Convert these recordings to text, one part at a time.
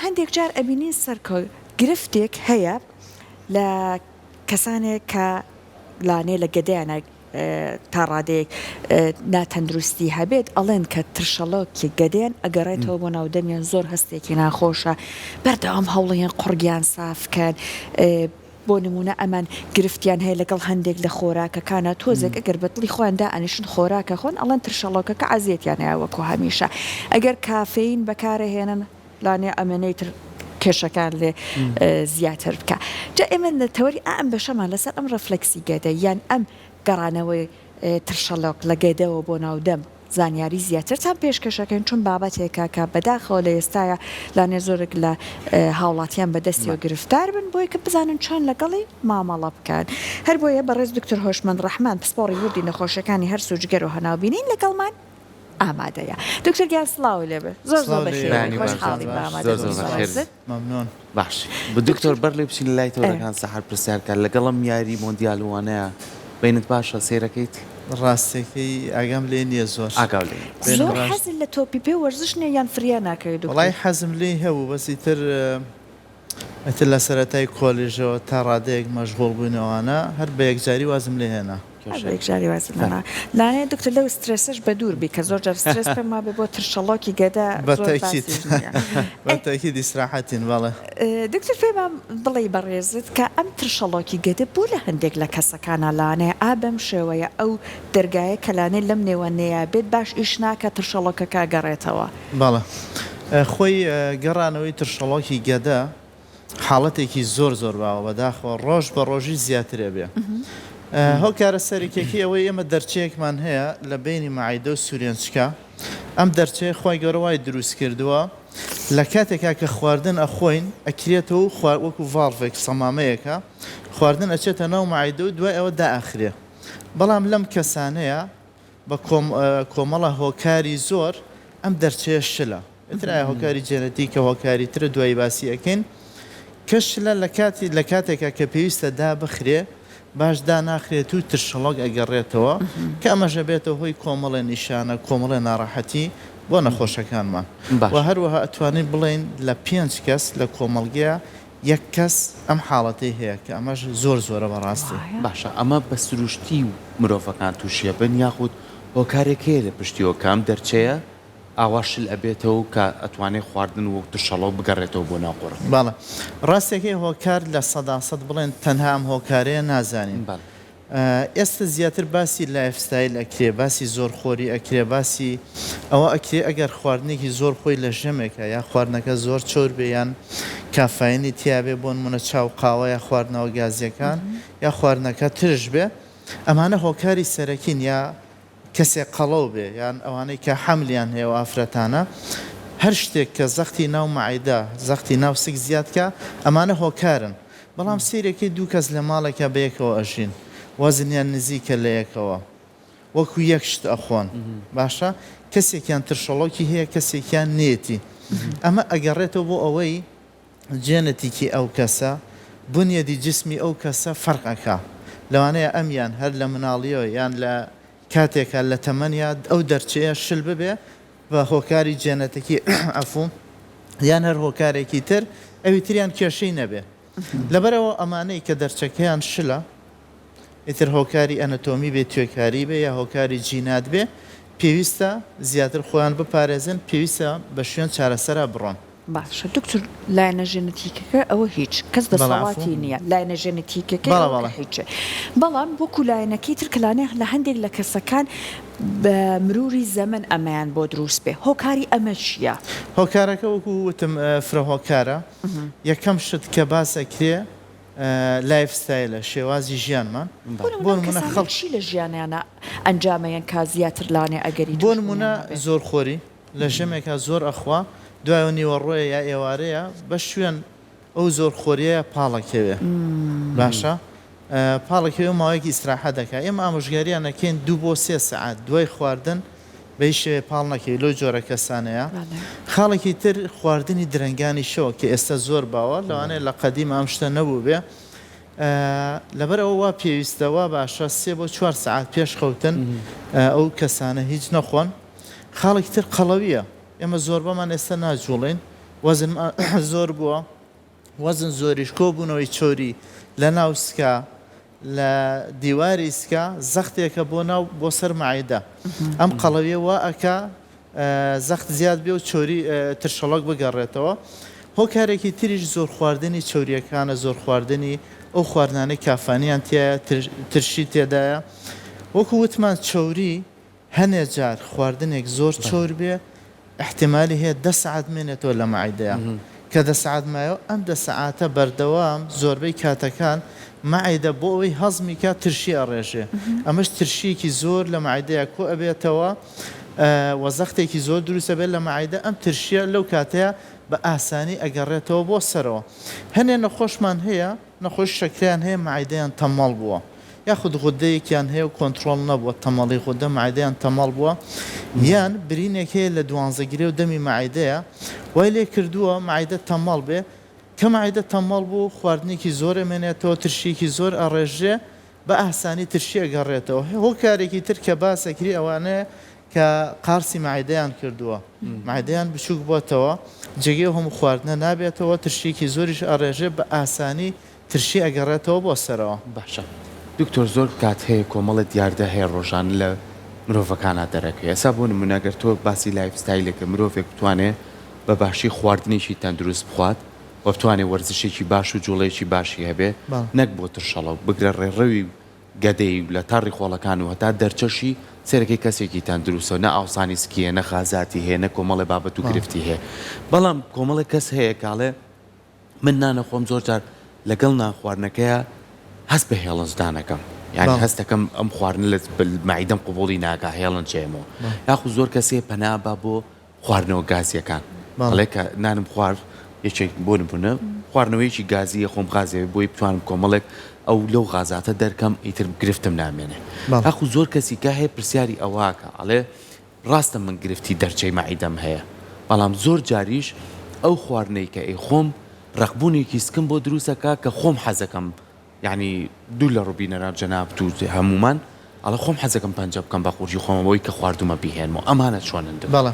هەندێک جار ئەبینین سەرکە گرفتێک هەیە لە کەسانێک کە لانێ لە گەدەیانە تا ڕادێک ناتەندروستی هەبێت ئەڵێن کە ترشەڵۆکی گەدێن ئەگەڕێتەوە بۆ ناودەمیان زۆر هەستێکی ناخۆشە بەردەوام هەوڵیان قوڕگیان سافکەن بۆ نمونە ئەمان گرفتیان هەیە لەگەڵ هەندێک لە خۆراکەکانە تۆزێک ئەگەر بەدڵی خۆیاندا ئەنیشن خۆراکە خۆن ئەڵەن ترشەڵۆکە کە ئازیێتیان هەیە وەکو هەمیشە ئەگەر کافین بەکارەهێنن لانێ ئەمەنەی تر کێشەکان لێ زیاتر بکە جا ئێمە لە تەوەری ئەم بەشەمان لەسەر ئەم ڕفلەکسی گەدە یان ئەم گەڕانەوەی ترشەڵۆک لە گەدەوە بۆ ناودەم زانیاری زیاترتان پێشکەشەکەن چون بابەتێکە کە بەداخەوە لە ئێستاە لانێ زۆرێک لە هاوڵاتیان بەدەستیەوە گرفتار بن بۆی کە بزانن چۆن لەگەڵی مامەڵە بکەن هەر بۆیە بەڕێز دکتۆر هۆشمەند ڕەحمان پسپۆڕی وردی نەخۆشەکانی هەر سوجگەر و هەناوبینین لەگەڵمان ئامادەیە دکتۆر گیان سڵاو لێبێ زۆر زۆر بەخێر خۆشحاڵی بە ئامادە ممنون باش بە دکتۆر بەر لێ بچین لای تۆرەکان سەحر پرسیارکە لەگەڵم یاری مۆندیالوانەیە بینت باشە سیرەکەیت ڕاستێکی ئاگام لێ نییە زۆر ئاگاو لێ زۆر حەزن لە تۆپی پێ وەرزشنێ یان فریا ناکەوێت وڵای حەزم لێ هەبوو بەسی تر ئەتر لە سەرەتای کۆلیژەوە تا ڕادەیەک مەشغوڵ بوونەوەوانە هەر بە یەکجاری وازم لێ هێنا جاری وازمانە لانێ دکتۆر لەو سترسش بە دوور بی کە زۆر جار سترس پێم وابێ بۆ ترشەڵۆکی گەدە بەتەکی دیسراحەتین بەڵێ دکتۆر پێم بڵێ بەڕێزت کە ئەم ترشەڵۆکی گەدە بوو لە هەندێک لە کەسەکانە لانێ ئابەم شێوەیە ئەو دەرگایە کەلانێ لەم نێوەنەیە بێت باش ئیش ناکە ترشەڵۆکەکە گەڕێتەوە بەڵێ خۆی گەڕانەوەی ترشەڵۆکی گەدە حاڵەتێکی زۆر زۆر باوە بەداخەوە ڕۆژ بە ڕۆژی زیاترێ بێ هۆکارە سەرکێکی ئەوەی ئێمە دەرچەیەکمان هەیە لە بینی مەعیدە و سوورێنچکە ئەم دەرچەیە خۆی گەورەوای دروست کردووە لە کاتێکا کە خواردن ئەخۆین ئەکرێتەوە وەکو ڤاڵڤێک سەمامەیەکە خواردن ئەچێتە ناو مەعیدە و دوای ئەوە دائەخرێ بەڵام لەم کەسانەیە بە کۆمەڵە هۆکاری زۆر ئەم دەرچەیە شلە ئەترایە هۆکاری جێنەتیکە هۆکاری ترە دوای باسی ئەەکەین کە شلە لە کاتێکا کە پێویستە دابخرێ باشدا ناخرێت و ترشەڵۆک ئەگەڕێتەوە کە ئەمەژە بێتەوە هۆی کۆمەڵێ نیشانە کۆمەڵێ ناڕەحەتی بۆ نەخۆشەکانمان و هەروەها ئەتوانین بڵێن لە 5 کەس لە کۆمەڵگەیە یەک کەس ئەم حاڵەتی هەیە کە ئەمەش زۆر زۆرە بەڕاستی باشە ئەمە بە سروشتی و مرۆڤەکان تووشیە بن یاخود هۆکارێک هەیە لە پشتیەوە کام دەرچەیە ئاواشل ئەبێتەوە کە ئەتوانێت خواردن و ترشەڵۆک بگەڕێتەوە بۆ ناوقۆڕ باڵە ڕاستێکی هۆکار لە سەداسەد بڵێن تەنها ئەم هۆکارەیە نازانین ئێستا زیاتر باسی لایفستایل ئەکرێ باسی زۆرخۆری ئەکرێ باسی ئەوە ئەکرێ ئەگەر خواردنێکی زۆر خۆی لە ژەمێکە یا خواردنەکە زۆر چۆر بێ یان کافاینی تیاابێ بۆ نمونە چاو قاوە یا خواردنەوە گازیەکان یا خواردنەکە ترش بێ ئەمانە هۆکاری سەرەکین یا کەسێک قەڵەو بێ یان ئەوانەی کە حەملیان هەیە و ئافرەتانە هەر شتێک کە زەختی ناو مەعیدە زەختی ناو سک زیادکە ئەمانە هۆکارن بەڵام سیرێکی دوو کەس لە ماڵێکە بەیەکەوە ئەژین وەزنیان نزیکە لە یەکەوە وەکو یەک شت ئەخۆن باشە کەسێکیان ترشەڵۆکی هەیە کەسێکیان نێتی ئەمە ئەگەڕێتەوە بۆ ئەوەی جێنەتیکی ئەو کەسە بنیەدی جسمی ئەو کەسە فەرقەکە لەوانەیە ئەمیان هەر لە مناڵیەوە یان لە کاتێکە لە تەمەنیا ئەو دەرچەیە شل ببێ بە هۆکاری جێنەتەکی ئەفوم یان هەر هۆکارێکی تر ئەوی تریان کێشەی نەبێ لەبەرەوە ئەمانەی کە دەرچەکەیان شلە ئیتر هۆکاری ئەنەتۆمی بێ توێکاری بێ یا هۆکاری جینات بێ پێویستە زیاتر خۆیان بپارێزن پێویستە بە شوێن چارەسەرا بڕۆن باشە دکتۆر لایەنە ژێنەتیکەکە ئەوە هیچ کەس دەسەڵاتی نییە لایەنە ژێنەتیکەکە هیچە بەڵام وەکو لایەنەکەی ترکلانێ لە هەندێک لە کەسەکان بە مروری زەمن ئەمەیان بۆ دروست بێ هۆکاری ئەمە چییە؟ هۆکارەکە وەکو وتم فرە هۆکارە یەکەم شت کە باسەکرێ لایفستایلە شێوازی ژیانمان بۆ نمونە خەڵکی لە ژیانیانە ئەنجامەیان کا زیاتر لانێ ئەگەری بۆ نمونە زۆرخۆری لە ژەمێکە زۆر ئەخوا دوای نیوەڕۆیە یا ئێوارەیە بە شوێن ئەو زۆرخۆریەیە پاڵەکەوێ باشە پاڵەکەوێ ماوەیەکی ئیستراحە دەکات ئێمە ئامۆژگاریان ئەکەین 2 بۆ 3 سەعات دوای خواردن بەی شێوێ پاڵ نەکەی لۆ جۆرە کەسانەیە خاڵێکی تر خواردنی درنگانی شەوە کە ئێستا زۆر باوە لەوانەیە لە قەدیم ئەم شتە نەبوو بێ لەبەرەوە وا پێویستەوە باشە 3 بۆ 4 سەعات پێش خەوتن ئەو کەسانە هیچ نەخۆن خاڵێکی تر قەڵەویە ئێمە زۆر بەمان ئێستا ناجوڵین وەزن زۆر بووە وەزن زۆریش کۆبوونەوەی چۆری لە ناو سکا لە دیواری سکا زەختێکە بۆ ناو بۆ سەر معیدە ئەم قەڵەویە وا ئەکا زەخت زیاد بێ و چۆری ترشەڵک بگەڕێتەوە هۆکارێکی تریش زۆر خواردنی چۆریەکانە زۆر خواردنی ئەو خواردانەی کافانیان تایە ترشی تێدایە وەکو وتمان چۆری هەنێ جار خواردنێک زۆر چۆر بێ احتیمالی هەیە 10 سعات مێنێتەوە لە معیدەیە کە 10 سعات مایەوە ئەم 10 سعاتە بەردەوام زۆربەی کاتەکان معیدە بۆ ئەوەی هەزمی کات ترشی ئەڕێژێ ئەمەش ترشیەکی زۆر لە معیدەیە کۆ ئەبێتەوە وەزەختێکی زۆر دروستە بێت لە معیدە ئەم ترشیە لەو کاتەیە بە ئاسانی ئەگەڕێتەوە بۆ سەرەوە هەنێ نەخۆشمان هەیە نەخۆش شەکریان هەیە معیدەیان تەمەڵ بووە یاخود غودەیەکیان هەیە و کۆنتترۆل نەبووە تەمەڵی خوددە معیدەیان تەمەڵ بووە یان برینێک هەیە لە دوانزەگیری و دەمی معیدەیە وای لێ کردووە معیدە تەمەڵ بێ کە معیدە تەمەڵ بوو خواردنێکی زۆر ئەمێنێتەوە ترشیەکی زۆر ئەڕێژێ بە ئاسانی ترشی ئەگەڕێتەوە هۆکارێکی تر کە باسەکری ئەوانەیە کە قارسی معیدەیان کردووە معیدەیان بچووک بۆتەوە جێگەی هەموو خواردنە نابێتەوە ترشیەکی زۆریش ئەڕێژێ بە ئاسانی ترشی ئەگەڕێتەوە بۆ سەرەوە باشە دکتۆر زۆر کات هەیە کۆمەڵە دیاردە هەیە ڕۆژان لە مرۆڤەکانە دەرەکەی ئێستا بۆ نمونەگەر تۆ باسی لایفستایلێکە مرۆڤێک بتوانێت بە باشی خواردنێکی تەندروست بخوات و بتوانێت وەرزشێکی باش و جوڵەیەکی باشی هەبێ نەک بۆ ترشەڵە بگرە ڕێڕەوی گەدەی لە تاڕی خۆڵەکان و هەتا دەرچەشی سێرەکەی کەسێکی تەندروستە نە ئاوسانی سکیە نە خازاتی هەیە نە کۆمەڵی بابەت و گرفتی هەیە بەڵام کۆمەڵی کەس هەیە کاڵێ من نانەخۆم زۆر جار لەگەڵ ناخواردنەکەیە هەست بە هێڵنجدانەکەم یعنی هەستەکەم ئەم خواردن لە معیدەم قوبوڵی ناکا هێڵن چێمەوە یاخود زۆر کەسێ پەنابا بۆ خواردنەوە گازیەکان بەڵێ کە نانم خوارد یەکێک بۆ نبوونە خواردنەوەیکی گازیە خۆم غازێ بۆی بتوانم کۆمەڵێک ئەو لەو غازاتە دەرکەم ئیتر گرفتم نامێنێ ئەخو زۆر کەسی کە هەیە پرسیاری ئەوواکە ئەڵێ ڕاستە من گرفتی دەرچەی معیدەم هەیە بەڵام زۆر جاریش ئەو خواردنەی کە ئەی خۆم ڕەخبوونێکی سکم بۆ دروستەکە کە خۆم حەزەکەم یعنی دوو لە ڕوبینەرا جەناب تو هەمومان ئەڵە خۆم حەزەکەم پەنجە بکەم بە قورجی خۆمەوەی کە خواردومە بیهێنمەوە ئەمانە چۆنند بەڵێ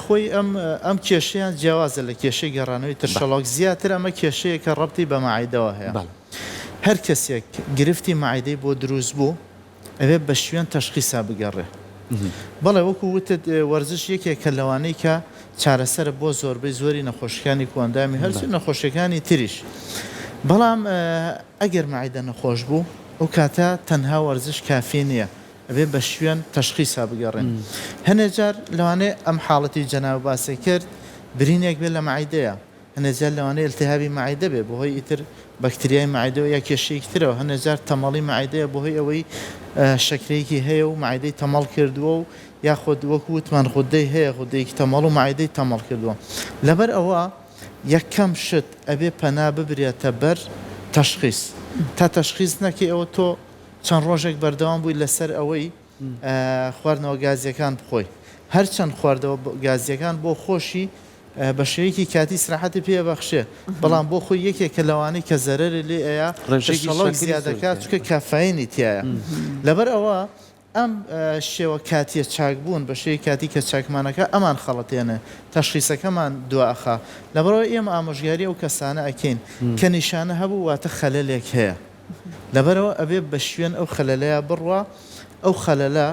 خۆی ئەم کێشەیان جیاوازە لە کێشەی گەڕانەوەی ترشەڵک زیاتر ئەمە کێشەیە کە ڕەبتی بە معیدەوە هەیە هەر کەسێک گرفتی معیدەی بۆ دروست بوو ئەوێ بە شوێن تەشخیصا بگەڕێ بەڵێ وەکو وتت وەرزش یەکێکە لەوانەی کە چارەسەرە بۆ زۆربەی زۆری نەخۆشیەکانی کۆندامی هەرچی نەخۆشیەکانی تریش بەڵام ئەگەر معیدە نەخۆش بوو ئەو کاتە تەنها وەرزش کافی نییە ئەبێ بە شوێن تەشخیصا بگەڕێن هەنێجار لەوانەیە ئەم حاڵەتی جەناب باسی کرد برینێک بێت لە معیدەیە هەنێجار لەوانەیە التهابی معیدە بێ بەهۆی ئیتر بەکتریای معیدەوە یا کێشەیەکی ترەوە هەنێجار تەمەڵی معیدەیە بەهۆی ئەوەی شەکرەیەکی هەیە و معیدەی تەمەڵ کردووە و یاخود وەکو وتمان غودەی هەیە غودەیەکی تەمەڵ و معیدەی تەمەڵ کردووە لەبەر ئەوە یەکەم شت ئەبێ پەنا ببرێتە بەر تەشخیص تا تەشخیص نەکەی ئەوە تۆ چەند ڕۆژێک بەردەوام بووی لەسەر ئەوەی خواردنەوە گازیەکان بخۆی هەرچەند خواردەوە گازیەکان بۆ خۆشی بە شێوەیەکی کاتی سراحەتی پێبەخشێ بەڵام بۆ خۆی یەکێکە لەوانەی کە زەرەری لێ ئەیە ڕێژەڵک زیادەکات چکە کافاینی تایە لەبەر ئەوە ئەم شێوە کاتیە چاکبوون بە شێوی کاتی کە چاکمانەکە ئەمان خەڵەتێنێ تەشخیصەکەمان دواخە لەبەرەوە ئێمە ئامۆژگاری ئەو کەسانە ئەکەین کە نیشانە هەبوو واتە خەلەلێک هەیە لەبەرەوە ئەبێ بە شوێن ئەو خەلەلەیە بڕوە ئەو خەلەلە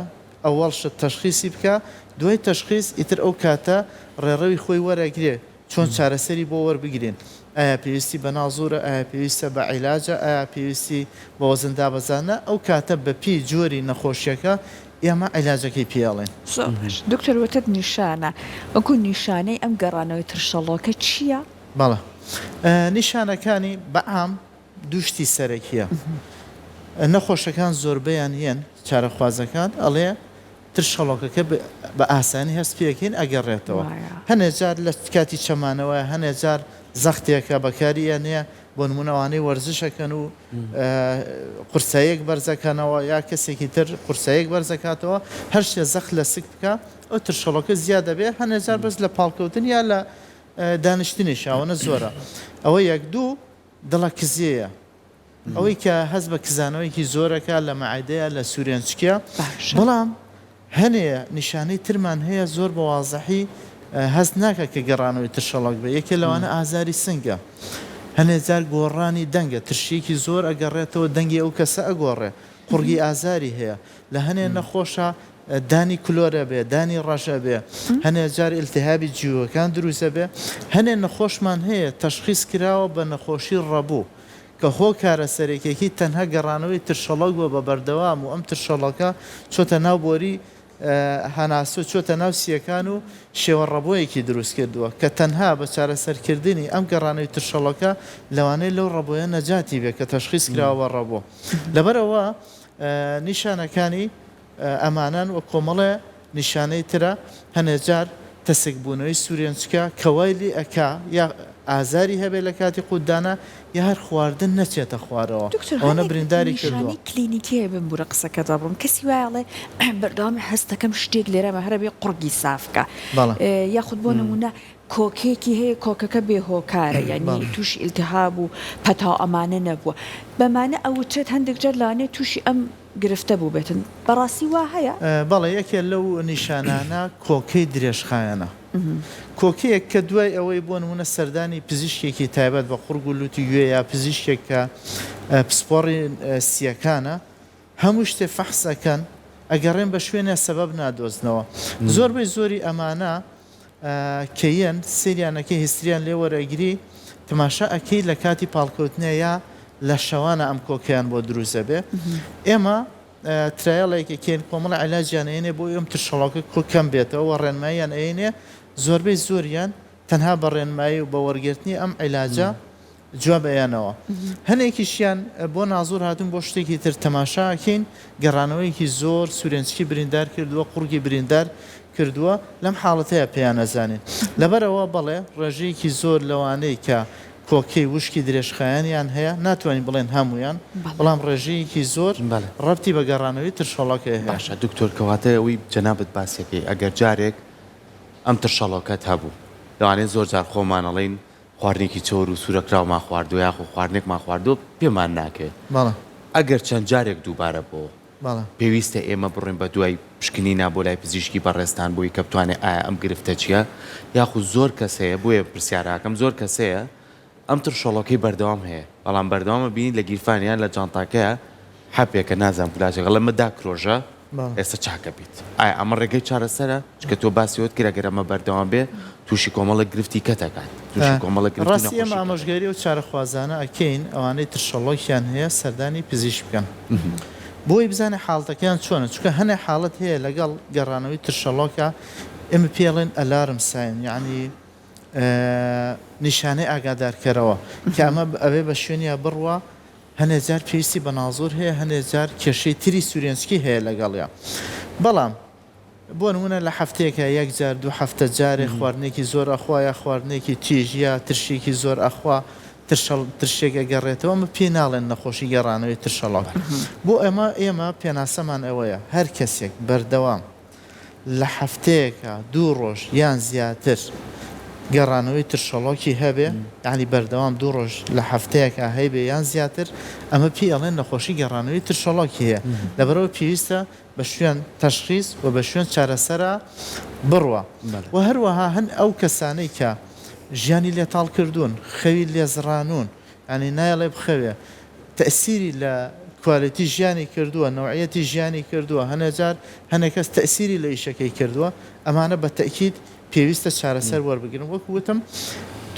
ئەوەڵ شت تەشخیصی بکە دوای تەشخیص ئیتر ئەو کاتە ڕێڕەوی خۆی وەرەگرێ چۆن چارەسەری بۆ وەربگرین ئایا پێویستی بە نازوورە ئایا پێویستە بە عیلاجە ئایا پێویستی بە وەزندا بەزانە ئەو کاتە بە پێی جۆری نەخۆشیەکە ئێمە عیلاجەکەی پێڵێن دکتۆر وتت نیشانە ئەکو نیشانەی ئەم گەڕانەوەی ترشەڵۆکە چییە؟ بەڵێ نیشانەکانی بەعام دوشتی سەرەکیە نەخۆشەکان زۆربەیان هێن چارەخوازەکان ئەڵێ ترشەڵۆکەکە بە ئاسانی هەست پێکەین ئەگەڕێتەوە هەنێجار لە کاتی چەمانەوە هەنێجار زەختێکە بەکاریان نیە بۆ نمونەوانەی وەرزشەکەن و قورساییەک بەرزەکەنەوە یا کەسێکی تر قورساییەک بەرزەکاتەوە هەر شتێ زەخت لە سک بکە ئەو ترشەڵۆکە زیادە بێ هەنێجار بەس لە پاڵکەوتن یا لە دانیشتنی شاوەنە زۆرە ئەوە یەک دوو دڵە کزیەیە ئەوەی کە هەست بە کزانەوەیکی زۆرەکە لە مەعیدەیە لە سوورێنچکە بەڵام هەنەیە نیشانەی ترمان هەیە زۆر بە وازەحی هەست ناکە کە گەڕانەوەی ترشەڵک بێ یەکێ لەوانە ئازاری سنگە هەنێ جار گۆڕانی دەنگە ترشیەکی زۆر ئەگەڕێتەوە دەنگی ئەو کەسە ئەگۆڕێ قوڕگی ئازاری هەیە لە هەنێ نەخۆشە دانی کلۆرە بێ دانی ڕەشە بێ هەنێ جار ئیلتیهابی جیوەکان دروستە بێ هەنێ نەخۆشمان هەیە تەشخیص کراوە بە نەخۆشی ڕەبوو کە هۆکارە سەرێکێکی تەنها گەڕانەوەی ترشەڵک بووە بە بەردەوام و ئەم ترشەڵەکە چۆتە ناو بۆری هەناسۆ چۆتە ناو سیەکان و شێوە ڕەبۆیەکی دروست کردووە کە تەنها بە چارەسەرکردنی ئەم گەڕانەوەی ترشەڵەکە لەوانەیە لەو ڕەبۆیە نەجاتی بێ کە تەشخیص کراوە ڕەبۆ لەبەرەوە نیشانەکانی ئەمانان و کۆمەڵێ نیشانەی ترە هەنێجار تەسکبوونەوەی سوورێنچکە کەوایلی ئەکا یا ئازاری هەبێ لە کاتی قوددانە یا هەر خواردن نەچێتە خوارەوە ئەوە برینداری کردووە کلینیکی بم بوورە قسەکەدا بڕم کەسی وایڵێ بەرداوامی هەستەکەم شتێک لێرەمە هەرە بێ قوڕگی سافکە یاخود بۆ نمونە کۆکێکی هەیە کۆکەکە بێ هۆکارە یعنی تووشی ئیلتیهاب و پەتاو ئەمانە نەبووە بەمانە ئەوچێت هەندێک جار لەوانێ تووشی ئەم گرفتە بوو بێتن بەڕاستی وا هەیە بەڵێ یەکێ لەو نیشانانە کۆکەی درێژخایەنە کۆکەیەک کە دوای ئەوەی بۆ نمونە سەردانی پزیشکێکی تایبەت بە قوڕگ و لوتی گوێ یا پزیشکێک کە پسپۆڕی سیەکانە هەموو شتێ فەحسەکەن ئەگەڕێن بە شوێنە سەبەب نادۆزنەوە زۆربەی زۆری ئەمانە کەیەن سریانەکەی هیستریان لێ وەرەگیری تەماشا ئەکەی لە کاتی پاڵکەوتنە یا لە شەوانە ئەم کۆکیان بۆ دروستە بێ ئێمە ترایەڵێکێکێن کۆمەڵە عیلاجیان ئەێنێ بۆ ئەم ترشەڵاکە کۆکەم بێتەوە ڕێنماییان ئەێنێ زۆربەی زۆریان تەنها بە ڕێنمایی و بە وەرگرتنی ئەم عیلاجە جواب بەیانەوە هەنێکیشیان بۆ نازۆر هاتون بۆ شتێکی تر تەماشاکەین گەڕانەوەیکی زۆر سوورێنچکی بریندار کردووە قوڕگی بریندار کردووە لەم حاڵەتەیە پێیان نەزانێت لەبەرەوە بەڵێ ڕێژەیەکی زۆر لەوانەی کە کۆکەی وشکی درێژخایانیان هەیە ناتوانین بڵێن هەمویان بەڵام ڕێژەیەکی زۆر ڕەبتی بە گەڕانەوەی ترشەڵەکە هەیە باشە دکتۆر کەواتە ئەوەی جەنابەت باسیەکەی ئەگەر جارێک ئەم ترشەڵەکەت هەبوو لەوانێت زۆر جار خۆمانەڵین خواردنێکی چۆر و سوورەکراومان خواردووە یاخۆ خواردنێکمان خواردووە پێمان ناکێت ئەگەر چەند جارێک دووبارە بۆ پێویستە ئێمە بڕێن بە دوای پشکنینا بۆ لای پزیشکی بەڕێستان بۆی کە بتوانێت ئایا ئەم گرفتە چییە یاخود زۆر کەسەیە بۆیە پرسیاراکەم زۆر کەسەیە ئەم ترشەڵەکەی بەردەوام هەیە بەڵام بەردەوامە بینی لە گیرفانیان لە جانتاکەیە حەپێکە نازان پلاسێک لە مەدا کرۆژە ئێستا چاکە بیت ئایا ئەمە ڕێگەی چارەسەرە چکە تۆ باسیەوەت کرا گەر ئەمە بەردەوام بێ تووشی کۆمەڵە گرفتی کەتەکات تووشی کۆمەڵە ڕاستی ئێمە ئامۆژگاری و چارەخوازانە ئەکەین ئەوانەی ترشەڵۆکیان هەیە سەردانی پزیشک بکەن بۆی بزانێ حاڵەتەکەیان چۆنە چونکە هەنێ حاڵەت هەیە لەگەڵ گەڕانەوەی ترشەڵۆکە ئێمە پێڵێن ئەلارم ساین یعنی نیشانەی ئاگادارکەرەوە کە ئەمە ئەوێ بە شوێنیا بڕوە هەنێ جار پێویستی بە نازۆر هەیە هەنێ جار کێشەی تری سوورێنچکی هەیە لەگەڵیا بەڵام بۆ نمونە لە هەفتەیەکە یەک جار دوو هەفتە جارێ خواردنێکی زۆر ئەخوا یا خواردنێکی تیژ یا ترشێکی زۆر ئەخوا ترشێکە گەڕێتەوە ئەمە پێ ناڵێن نەخۆشی گەڕانەوەی ترشەڵات بۆ ئێمە پێناسەمان ئەوەیە هەر کەسێک بەردەوام لە هەفتەیەکە دوو ڕۆژ یان زیاتر گەڕانەوەی ترشەڵۆکی هەبێ یعنی بەردەوام دوو ڕۆژ لە هەفتەیەکە هەیبێ یان زیاتر ئەمە پێ ئەڵێن نەخۆشی گەڕانەوەی ترشەڵۆکی هەیە لەبەرەوە پێویستە بە شوێن تەشخیص و بە شوێن چارەسەرە بڕوە و هەروەها هەن ئەو کەسانەی کە ژیانی لێتاڵ کردوون خەوی لێزڕانون ینی نایڵێ بخەوێ تەسیری لە کوالیتی ژیانی کردووە نوعەتی ژیانی کردووە هەنەجار هەنێکەس تەسیری لە ئیشەکەی کردووە ئەمانە بە تەکید پێویستە چارەسەر وەربگرن وەکو وتم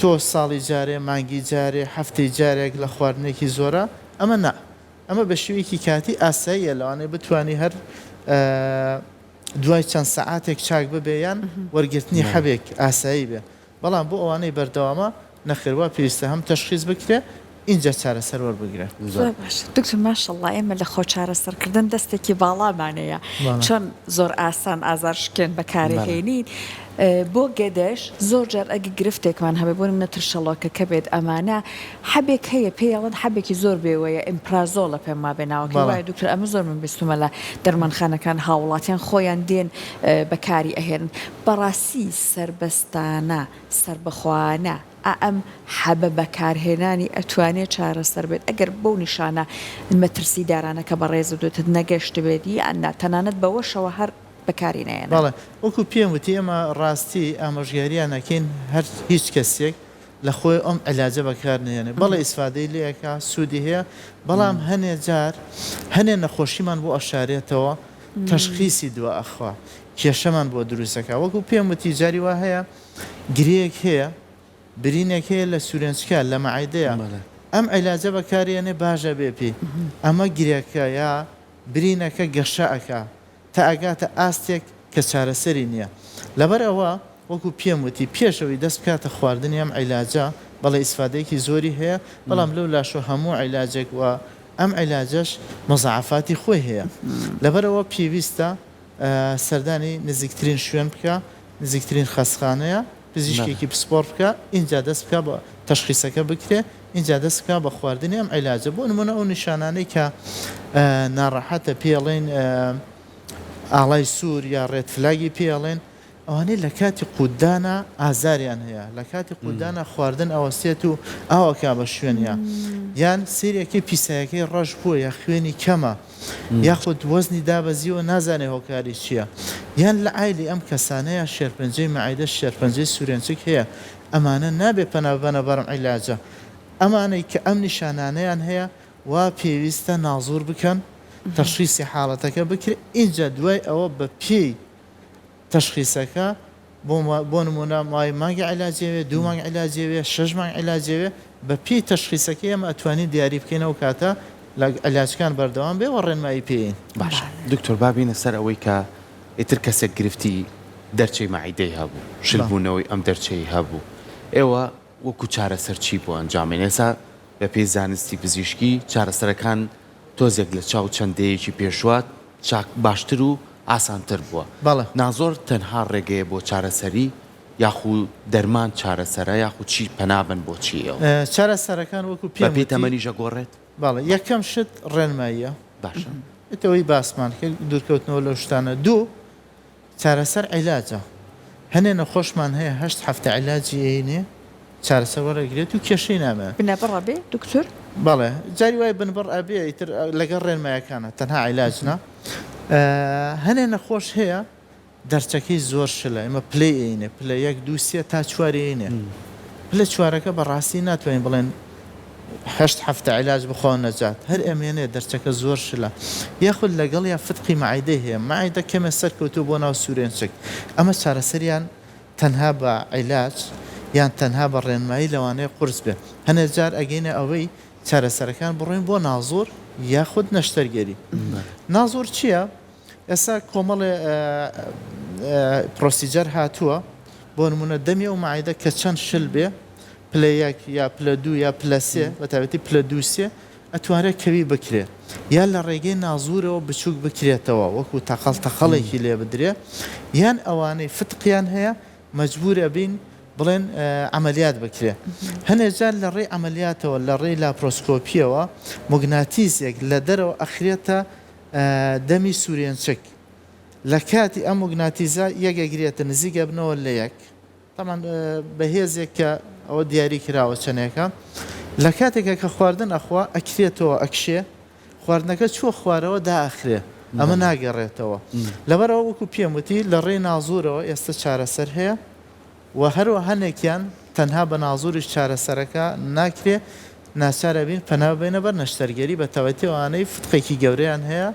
تۆ ساڵی جارێ مانگی جارێ هەفتەی جارێک لە خواردنێکی زۆرە ئەمە نا ئەمە بە شێوەیەکی کاتی ئاساییە لەوانەیە بتوانی هەر دوای چەند سەعاتێک چاک ببێیان وەرگرتنی حەبێک ئاسایی بێ بەڵام بۆ ئەوانەی بەردەوامە نەخێروا پێویستە هەم تەشخیص بکرێ اینجا چارەسەر وەربگرێ دکتۆر ماشەڵڵا ئێمە لە خۆ چارەسەرکردن دەستێکی باڵامانەیە چۆن زۆر ئاسان ئازارشکێن بەکارهێنین بۆ گەدەش زۆر جار ئەگە گرفتێکمان هەبێ بۆ منە ترشەڵۆکە کە بێت ئەمانە حەبێک هەیە پێڵەن حەبێکی زۆر بێوەیە ئیمپرازۆڵە پێم ما بێناوەکە وایە دکتۆر ئەمە زۆر من بیستمە لە دەرمانخانەکان هاوڵاتیان خۆیان دێن بەکاری ئەهێن بەڕاستی سربەستانە سربەخواانە ئەم حەبە بەکارهێنانی ئەتوانێت چارەسەر بێت ئەگەر بەو نیشانە مەترسی دارانەکە بە ڕێز دوێتت نەگەشت بێت یاننا تەنانەت بەوەشەوە هەر بەکارینێنە. بەڵێ وەکو پێم وتی ئێمە ڕاستی ئامۆژگاریان نەکەین هەر هیچ کەسێک لە خۆی ئەم علاجە بەکارنێنێ بەڵێ ئیسفادەی لەکە سوودی هەیە بەڵام هەنێ جار هەنێ نەخۆشیمان بۆ ئەشارێتەوە تەشخیصی دووە ئەخوا کێشەمان بۆ دروستەکە وەکو پێم وتی جاری وا هەیە گرەیەک هەیە برینێک هەیە لە سوورێنچکە لە مەعیدەیە ئەم عیلاجە بەکارێنێ باشە بێ پێی ئەمە گرێکە یا برینەکە گەشەکە تا ئەگاتە ئاستێک کە چارەسەری نییە لەبەر ئەوە وەکو پێم وتی پێشەوەی دەست بکاتە خواردنی ئەم عیلاجە بەڵێ ئیسفادەیەکی زۆری هەیە بەڵام لەو لاشۆ هەموو عیلاجێک وە ئەم عیلاجەش مەزعافاتی خۆی هەیە لەبەرەوە پێویستە سەردانی نزیکترین شوێن بکە نزیکترین خەسخانەیە پزیشکێکی پسپۆر بکە اینجا دەست بکە بە تەشخیصەکە بکرێ اینجا دەست بکە بە خواردنی ئەم عیلاجە بۆ نمونە ئەو نیشانانەی کە ناڕەحەتە پێڵێن ئاڵای سوور یا ڕێتفلاگی پێڵێن ئەوانەی لە کاتی قودانە ئازاریان هەیە لە کاتی قودانە خواردن ئەوەسێت و ئاوەکە بە شوێنە یان سیرێکی پیسایەکەی ڕەش بووە یا خوێنی کەمە یاخود وەزنی دابەزیەوە نازانێ هۆکاری چییە یان لە ئایلی ئەم کەسانەیە شێرپەنجەی مەعیدە شێرپەنجەی سوورێنچک هەیە ئەمانە نابێ پەنابەنە بەرم عیلاجە ئەمانەی کە ئەم نیشانانەیان هەیە وا پێویستە نازور بکەن تەشخیصی حاڵەتەکە بکرێت اینجا دوای ئەوە بە پێی تەشخیصەکە بۆ نمونە مای مانگی عیلاجێوێ دوو مانگ عیلاجێوێ 6 مانگ عیلاجێوێ بە پێی تەشخیصەکە ئێمە ئەتوانین دیاری بکەینەوە کاتە لە عیلاجەکان بەردەوام بێ و ڕێنمایی پێین باشە دکتۆر بابینە سەر ئەوەی کە ئیتر کەسێک گرفتی دەرچەی مەعیدەی هەبوو شلبوونەوەی ئەم دەرچەی هەبوو ئێوە وەکو چارەسەر چی بۆ ئەنجامێن ئێستا بە پێی زانستی پزیشکی چارەسەرەکان تۆزێک لە چاو چەندەیەکی پێشوات باشتر و ئاسانتر بووە بەڵێ نازۆر تەنها ڕێگەیە بۆ چارەسەری یاخود دەرمان چارەسەرە یاخود چی پەنابن بۆ چیەوە چارەسەرەکان وەکو پێی تەمەنیژە گۆڕێت بەڵێ یەکەم شت ڕێنماییە باشە ئەوەی باسمان کرد دوورکەوتنەوە لەو شتانە دوو چارەسەر عیلاجە هەنێ نەخۆشمان هەیە 8 هەفتە عیلاجی عینێ چارەسەر وەرەگرێت و کێشەی نامێ بنەبڕە بێ دکتۆر بەڵێ جاری وای بنبڕ ئەبێ ئیتر لەگەڵ ڕێنمایەکانە تەنها عیلاجنا هەنێ نەخۆش هەیە دەرچەکەی زۆر شلە ئمە پلەی عینێ پلە 1 2 3 تا 4 عینێ پلە چوارەکە بەڕاستی ناتوانین بڵێن 8 هەفتە عیلاج بخۆ نەجات هەر ئەمێنێ دەرچەکە زۆر شلە یاخود لەگەڵ یا فتقی مەعیدەی هەیە مەعیدە کەمە سەرکەوتوو بۆ ناو سوورێنچک ئەمە چارەسەریان تەنها بە عیلاج یان تەنها بە ڕێنمایی لەوانەیە قورس بێ هەنێ جار ئەگەینە ئەوەی چارەسەرەکان بڕۆین بۆ نازۆر یاخود نەشتەرگەری نازۆر چییە؟ ئێستا کۆمەڵێ پرۆسیجەر هاتووە بۆ نمونە دەمی ئەو مەعیدە کە چەند شل بێ پلە 1 یا پلە 2 یا پلە 3 بە تایبەتی پلە 2 3 ئەتوانێت کەوی بکرێت یان لە ڕێگەی نازورەوە بچووک بکرێتەوە وەکو تەقەڵێکی لێ بدرێ یان ئەوانەی فتقیان هەیە مەجبورە بین بڵێن عملیات بکرێ هەنێجار لە ڕێی عملیاتەوە لە ڕێی لاپرۆسکۆپیەوە مۆگناتیزێک لە دەرەوە ئەخرێتە دەمی سوورێنچک لە کاتی ئەم مۆگناتیزە یەکەگرێتە نزیگە بنەوە لە یەک تامان بەهێزێک کە ئەوە دیاری کراوە چەنێکە لە کاتێکە کە خواردن ئەخوا ئەکرێتەوە ئەکشێ خواردنەکە چوە خوارەوە داخرێ ئەمە ناگەڕێتەوە لەبەرەوە وەکو پێم وتی لە ڕێی نازورەوە ئێستا چارەسەر هەیە و هەروە هەنێکیان تەنها بە نازوریش چارەسەرەکە ناکرێ ناچارە بین پەنابێنە بەر نەشتەرگەری بە تەوەتیەوانەی فتقێکی گەورەیان هەیە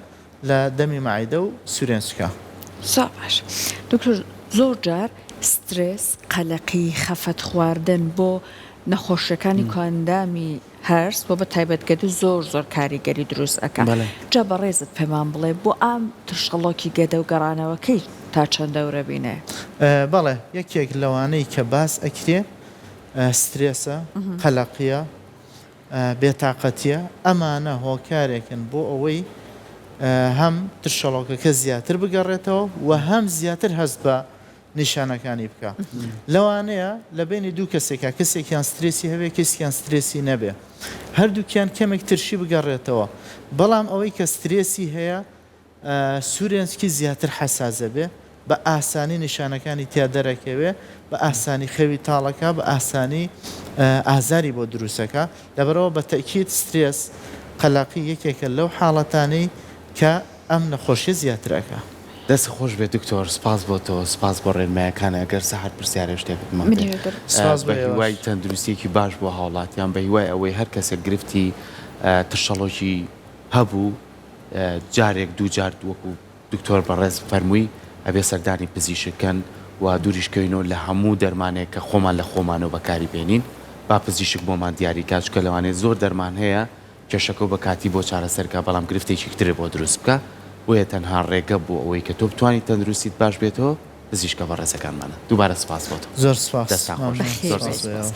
لە دەمی مەعیدە و سوورێنچکە باش دکتۆر زۆر جار سترس قەلەقی خەفەت خواردن بۆ نەخۆشیەکانی کۆندامی هەرس بۆ بە تایبەتگەری زۆر کاریگەری دروست ئەکە جا بە ڕێزت پێمان بڵێ بۆ ئام تشقڵۆکی گەدە و گەڕانەوەکەی تا چەند دەورە بینێ بەڵێ یەکێک لەوانەی کە باس ئەکرێ سترێسە قەلەقیە بێتاقەتیە ئەمانە هۆکارێکن بۆ ئەوەی هەم تشەڵۆکەکە زیاتر بگەڕێتەوە و هەم زیاتر هەست بە نیشانەکانی بکە لەوانەیە لە بینی دوو کەسێکە کەسێکیان سترێسی هەبێ کەسیان سترێسی نەبێ هەردووکیان کەمێک ترشی بگەڕێتەوە بەڵام ئەوەی کە سترێسی هەیە سوورێنچکی زیاتر حەسازە بێ بە ئاسانی نیشانەکانی تیا دەرەکەوێ بە ئاسانی خەوی تاڵەکە بە ئاسانی ئازاری بۆ دروستەکە لەبەرەوە بە تەکید سترێس قەلەقی یەکێکە لەو حاڵەتانەی کە ئەم نەخۆشیە زیاترەکە دەست خۆش بێت دکتۆر سپاس بۆ تۆ سپاس بۆ ڕێنمایەکانە ئەگەر سەحر پرسیارە شتێکمان بێت سپاس بە هیوای تەندروستیەکی باش بۆ هاوڵاتیان بە هیوای ئەوەی هەر کەسێک گرفتی تشەڵۆژی هەبوو جارێک دوو جار وەکو دکتۆر بەڕێز فەرمووی ئەبێ سەردانی پزیشکەن و دووریشکەوینەوە لە هەموو دەرمانێک کە خۆمان لە خۆمانەوە بەکاری بێنین با پزیشک بۆمان دیاری کاتچکە لەوانێت زۆر دەرمان هەیە کێشەکە بە کاتی بۆ چارەسەرکە بەڵام گرفتێکی ترێ بۆ دروست بکە وەیە تەنها ڕێگە بۆ ئەوەی کە تۆ بتوانانی تەندروستیت باش بێتەوە پزیشکە بەڕێزەکانمانە دووبارە سپاس بۆ تۆ زۆر سپاس دەستان خۆش خێر زۆر بێت. سپاس